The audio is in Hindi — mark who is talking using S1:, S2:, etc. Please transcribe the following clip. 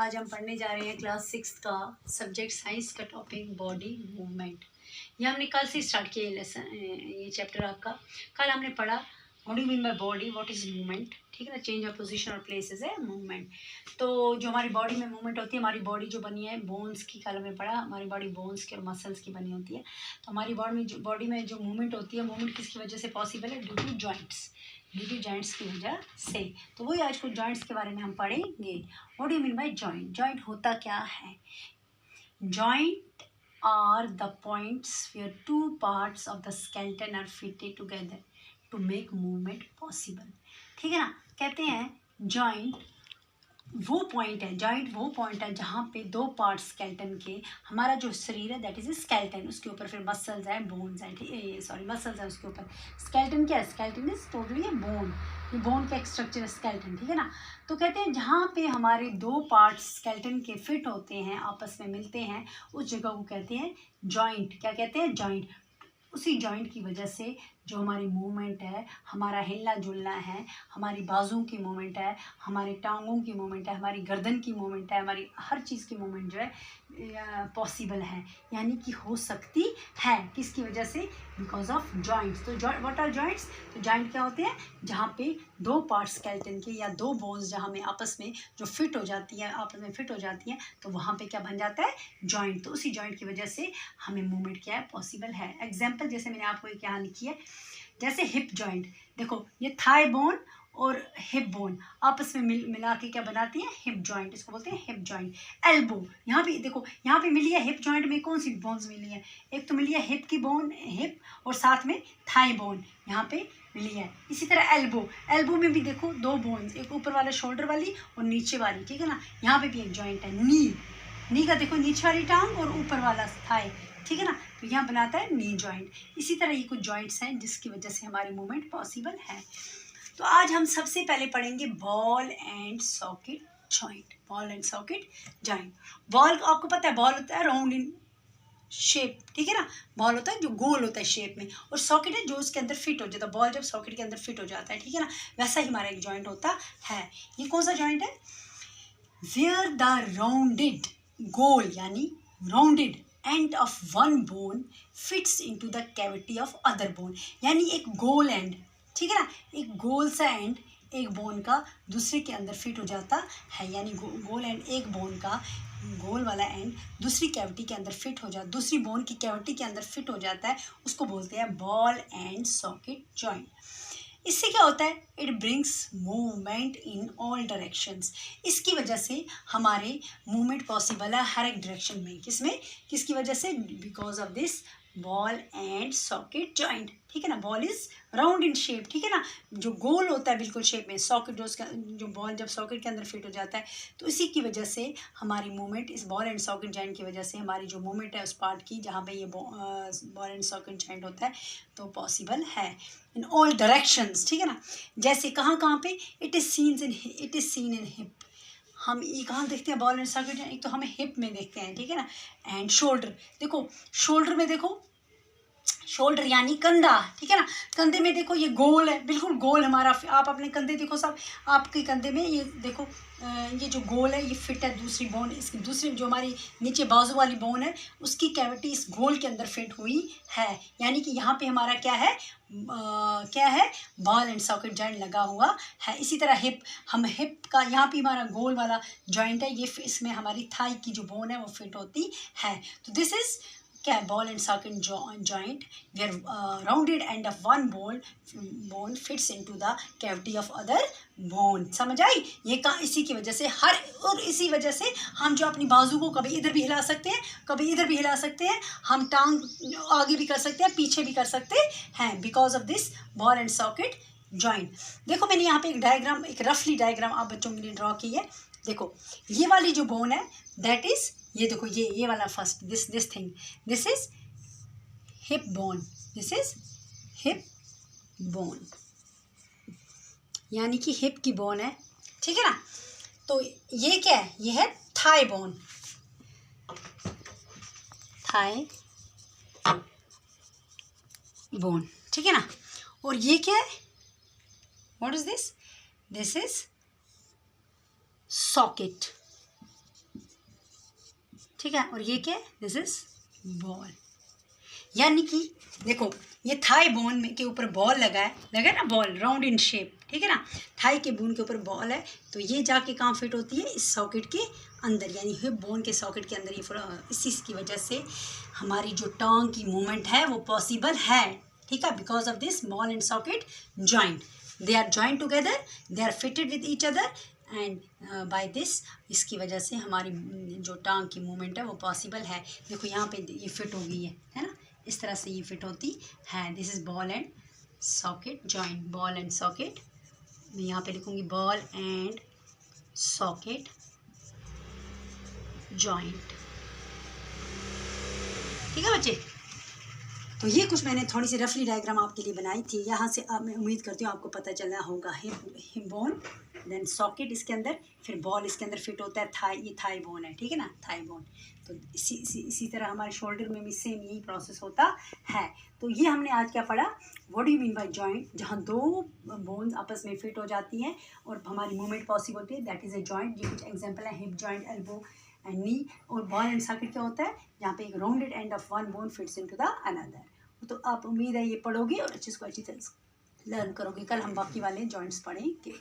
S1: आज हम पढ़ने जा रहे हैं क्लास 6 का सब्जेक्ट साइंस का टॉपिक बॉडी मूवमेंट। ये हमने कल से स्टार्ट किया ये लेसन, ये चैप्टर आपका। कल हमने पढ़ा what do you mean by body, what is movement, ठीक है ना। चेंज ऑफ पोजीशन और प्लेसेस है मूवमेंट। तो जो हमारी बॉडी में मूवमेंट होती है, हमारी बॉडी जो बनी है बोन्स की, कल हमने पढ़ा हमारी बॉडी बोन्स की और मसल्स की बनी होती है। तो हमारी बॉडी में जो मूवमेंट होती है, मूवमेंट किसकी वजह से पॉसिबल है? Due to joints, due to joints की वजह से। तो वही आज कुछ जॉइंट्स के बारे में हम पढ़ेंगे। What do you mean by joint? Joint होता क्या है? Joint are the points where two parts of the skeleton are fitted together to make movement possible। ठीक है ना। कहते हैं जॉइंट वो पॉइंट है, जॉइंट वो पॉइंट है जहाँ पे दो पार्ट स्केलेटन के, हमारा जो शरीर है दैट इज स्केलेटन, उसके ऊपर फिर मसल्स हैं, बोन्स हैं, ठीक है, सॉरी मसल्स हैं उसके ऊपर। स्केलेटन क्या है? Skeleton is totally A bone, ये बोन का एक स्ट्रक्चर है स्केलेटन, ठीक है ना। तो कहते हैं जहाँ पे हमारे दो पार्ट्स स्केलेटन के फिट होते हैं, आपस में मिलते हैं, उस जगह को कहते हैं जॉइंट। क्या कहते हैं? जॉइंट। उसी जॉइंट की वजह से जो हमारी मूवमेंट है, हमारा हिलना जुलना है, हमारी बाजुओं की मूवमेंट है, हमारी टांगों की मूवमेंट है, हमारी गर्दन की मूवमेंट है, हमारी हर चीज़ की मूवमेंट जो है पॉसिबल है, यानी कि हो सकती है। किसकी वजह से? Because of joints. तो व्हाट आर जॉइंट्स? तो जॉइंट क्या होते हैं? जहाँ पे दो पार्ट्स स्केलेटन के या दो बोन्स जहाँ में आपस में जो फिट हो जाती है, आपस में फिट हो जाती हैं, तो वहाँ पे क्या बन जाता है? जॉइंट। तो उसी जॉइंट की वजह से हमें मूवमेंट क्या है? पॉसिबल है। एग्जाम्पल जैसे मैंने आपको एक यहाँ लिखी है, जैसे हिप जॉइंट। देखो ये थाई बोन और हिप बोन आपस में मिला के क्या बनाती है? हिप जॉइंट, इसको बोलते हैं हिप जॉइंट। एल्बो, यहाँ भी देखो, यहाँ पे मिली है हिप जॉइंट में कौन सी बोन्स मिली है? एक तो मिली है हिप की बोन, हिप, और साथ में थाई बोन यहाँ पे मिली है। इसी तरह एल्बो, एल्बो में भी देखो दो बोन्स, एक ऊपर वाला शोल्डर वाली और नीचे वाली, ठीक है ना। यहाँ पे भी एक जॉइंट है। नी का देखो नीचे वाली टांग और ऊपर वाला थाई, ठीक है ना। तो यहाँ बनाता है नी जॉइंट। इसी तरह ये कुछ जॉइंट्स हैं जिसकी वजह से हमारी मूवमेंट पॉसिबल है। तो आज हम सबसे पहले पढ़ेंगे ball and socket joint. Ball and socket joint. Ball आपको पता है बॉल होता है राउंड इन शेप, ठीक है ना। बॉल होता है जो गोल होता है शेप में, और सॉकेट है जो उसके अंदर फिट हो जाता है। बॉल जब सॉकेट के अंदर फिट हो जाता है, ठीक है ना, वैसा ही हमारा एक जॉइंट होता है। ये कौन सा जॉइंट है? वेयर द राउंडेड गोल, यानी rounded end of one bone fits into the cavity of other bone, यानी एक गोल एंड, ठीक है ना, एक गोल सा एंड एक बोन का दूसरे के अंदर फिट हो जाता है, यानी गोल एंड एक बोन का गोल वाला एंड दूसरी कैविटी के अंदर फिट हो जाता, दूसरी बोन की कैविटी के अंदर फिट हो जाता है, उसको बोलते हैं बॉल एंड सॉकेट जॉइंट। इससे क्या होता है? It brings movement in all directions. इसकी वजह से हमारे मूवमेंट पॉसिबल है हर एक डायरेक्शन में। किसमें? किसकी वजह से? Because of this ball and socket joint, ठीक है ना। Ball is round in shape, ठीक है ना, जो गोल होता है बिल्कुल शेप में। सॉकेट जो उसका जो बॉल जब सॉकेट के अंदर फिट हो जाता है, तो इसी की वजह से हमारी मूवमेंट, इस बॉल एंड सॉकेट जॉइंट की वजह से हमारी जो मूवमेंट है उस पार्ट की जहाँ पे ये बॉल एंड सॉकेट जॉइंट होता है, तो पॉसिबल है इन ऑल डायरेक्शंस, ठीक है ना। जैसे कहाँ कहाँ पे? It is seen in hip. हम ये कहाँ देखते हैं बॉल एंड सॉकेट? एक तो हमें हिप में देखते हैं, ठीक है ना। एंड शोल्डर, देखो शोल्डर में, देखो शोल्डर यानी कंधा, ठीक है ना। कंधे में देखो ये गोल है, बिल्कुल गोल हमारा। आप अपने कंधे देखो, सब आपके कंधे में ये देखो, ये जो गोल है ये फिट है दूसरी बोन, इसकी दूसरी जो हमारी नीचे बाजू वाली बोन है उसकी कैविटी इस गोल के अंदर फिट हुई है, यानी कि यहाँ पे हमारा क्या है? क्या है? बॉल एंड सॉकेट जॉइंट लगा हुआ है। इसी तरह हिप, हम हिप का यहाँ पे हमारा गोल वाला जॉइंट है, ये इसमें हमारी थाई की जो बोन है वो फिट होती है। तो दिस इज क्या है? Ball and socket joint where rounded end of one bone fits into the cavity of other bone. समझ आई? ये का इसी की वजह से और इसी वजह से हम जो अपनी बाजू को कभी इधर भी हिला सकते हैं, कभी इधर भी हिला सकते हैं, हम टांग आगे भी कर सकते हैं, पीछे भी कर सकते हैं, because of this ball and socket joint. देखो मैंने यहाँ पे एक डायग्राम, एक रफली डायग्राम आप बच्चों के लिए ड्रॉ की है। देखो ये वाली जो बोन है दैट इज, ये देखो ये वाला first, this thing, this is hip bone, this is hip bone, यानी कि हिप की बोन है, ठीक है ना। तो ये क्या है? ये है थाई बोन, थाई बोन, ठीक है ना। और ये क्या है? What is this? This is socket, ठीक है। और ये क्या है, दिस इज बॉल। यानी कि देखो ये थाई बोन में के ऊपर बॉल लगा है ना, बॉल राउंड इन शेप, ठीक है ना, थाई के बोन के ऊपर बॉल है, तो ये जाके कहाँ फिट होती है, इस सॉकेट के अंदर, यानी हिप बोन के सॉकेट के अंदर। ये इसी की वजह से हमारी जो टांग की मूवमेंट है वो पॉसिबल है, ठीक है, because of this ball and socket joint, they are joint together, they are fitted with each other and by this, इसकी वजह से हमारी जो टांग की मूवमेंट है वो पॉसिबल है। देखो यहाँ पे ये फिट हो गई है ना, इस तरह से ये फिट होती है। This is ball and socket joint, ball and socket, मैं यहाँ पे लिखूँगी बॉल एंड सॉकेट जॉइंट, ठीक है बच्चे। तो ये कुछ मैंने थोड़ी सी रफली डायग्राम आपके लिए बनाई थी। यहाँ से अब मैं उम्मीद करती हूँ आपको पता चलना होगा। हिप बोन, देन सॉकेट इसके अंदर, फिर बॉल इसके अंदर फिट होता है, थाई, ये थाई बोन है, ठीक है ना, थाई बोन। तो इसी तरह हमारे शोल्डर में भी सेम यही प्रोसेस होता है। तो ये हमने आज क्या पढ़ा, what do you mean by joint, जहाँ दो बोन्स आपस में फिट हो जाती हैं और हमारी मूवमेंट पॉसिबल होती है, दैट इज़ ए जॉइंट। ये कुछ एग्जाम्पल है, हिप जॉइंट, एल्बो एंड नी। और बॉल एंड सॉकेट क्या होता है, जहाँ पे एक rounded end of one bone fits into the another. तो आप उम्मीद है ये पढ़ोगे और अच्छी तरह लर्न करोगे। कल हम बाकी वाले जॉइंट्स पढ़ेंगे।